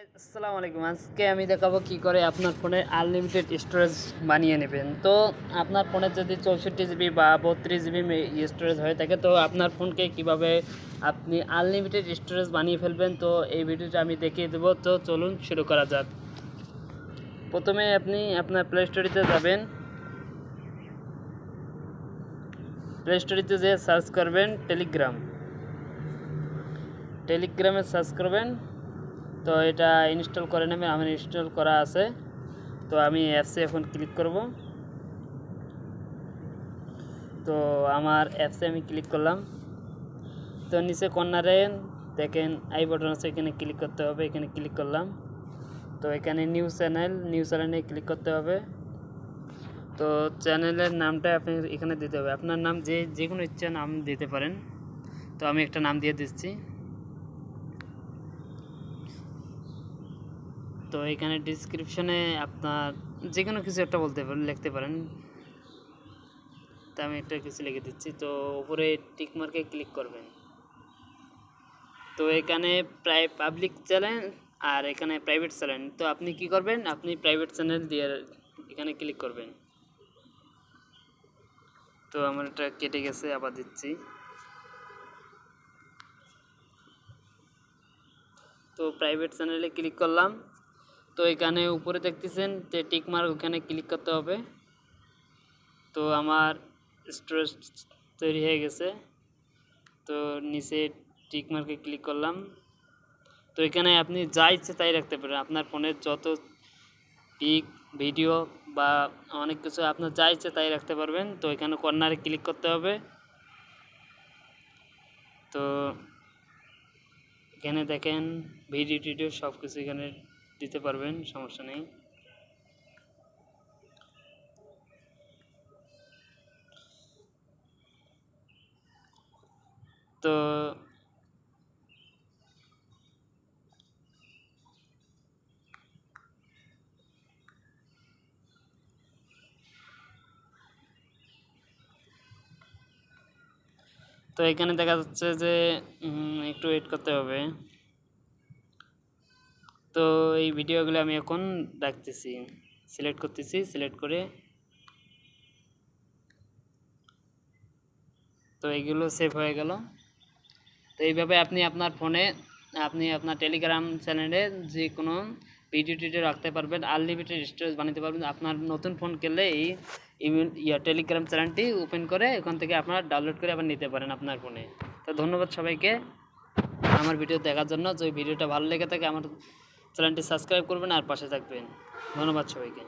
আসসালামু আলাইকুম। আজকে আমি দেখাবো কি করে আপনার ফোনে আনলিমিটেড স্টোরেজ বানিয়ে নেবেন। তো আপনার ফোনে যদি 64 জিবি বা 32 জিবি স্টোরেজ হয়ে থাকে, তো আপনার ফোনকে কিভাবে আপনি আনলিমিটেড স্টোরেজ বানিয়ে ফেলবেন, তো এই ভিডিওটা আমি দেখিয়ে দেবো। তো চলুন শুরু করা যাক। প্রথমে আপনি আপনার প্লে স্টোরিতে যাবেন। প্লে স্টোরিতে যেয়ে সার্চ করবেন টেলিগ্রামে সার্চ করবেন। তো এটা ইনস্টল করে নেবেন। আমার ইনস্টল করা আছে। তো আমি অ্যাপসে এখন ক্লিক করব। তো আমার অ্যাপসে আমি ক্লিক করলাম। তো নিচে কর্নারে দেখেন আই বাটন আছে, এখানে ক্লিক করতে হবে। এখানে ক্লিক করলাম। তো এখানে নিউ চ্যানেলে ক্লিক করতে হবে। তো চ্যানেলের নামটা আপনি এখানে দিতে হবে। আপনার নাম যে কোনো ইচ্ছা নাম দিতে পারেন। তো আমি একটা নাম দিয়ে দিচ্ছি। তো এখানে ডিসক্রিপশনে আপনার যে কোনো কিছু একটা লিখতে পারেন। তো আমি একটা কিছু লিখে দিচ্ছি। তো উপরে টিক মার্কে ক্লিক করবেন। তো এখানে পাবলিক চ্যানেল আর এখানে প্রাইভেট চ্যানেল। তো আপনি কি করবেন, আপনি প্রাইভেট চ্যানেল দিয়ে এখানে ক্লিক করবেন। তো আমার এটা কেটে গেছে, আবার দিচ্ছি। তো প্রাইভেট চ্যানেলে ক্লিক করলাম। তো এখানে উপরে দেখতেছেন যে টিক মার্ক, ওখানে ক্লিক করতে হবে। তো আমার স্টোরেজ তৈরি হয়ে গেছে। তো নিচে টিক মার্কে ক্লিক করলাম। তো এখানে আপনি যা ইচ্ছে তাই রাখতে পারেন। আপনার ফোনের যত পিক, ভিডিও বা অনেক কিছু আপনার যা ইচ্ছে তাই রাখতে পারবেন। তো এখানে কর্নারে ক্লিক করতে হবে। তো এখানে দেখেন ভিডিও সব কিছু এখানে দিতে পারবেন, সমস্যা নেই। তো তো এখানে দেখা যাচ্ছে যে একটু ওয়েট করতে হবে। তো এই ভিডিওগুলো আমি এখন রাখতেছি, সিলেক্ট করতেছি। সিলেক্ট করে তো এইগুলো সেভ হয়ে গেল। তো এইভাবে আপনি আপনার ফোনে আপনার টেলিগ্রাম চ্যানেলে যে কোনো ভিডিও রাখতে পারবেন, আনলিমিটেড স্টোরেজ বানাতে পারবেন। আপনার নতুন ফোন কিনলে এই টেলিগ্রাম চ্যানেলটি ওপেন করে এখান থেকে আপনারা ডাউনলোড করে আবার নিতে পারেন আপনার ফোনে। তো ধন্যবাদ সবাইকে আমার ভিডিও দেখার জন্য। যদি ভিডিওটা ভালো লেগে থাকে আমার চ্যানেলটি সাবস্ক্রাইব করবেন আর পাশে থাকবেন। ধন্যবাদ সবাইকে।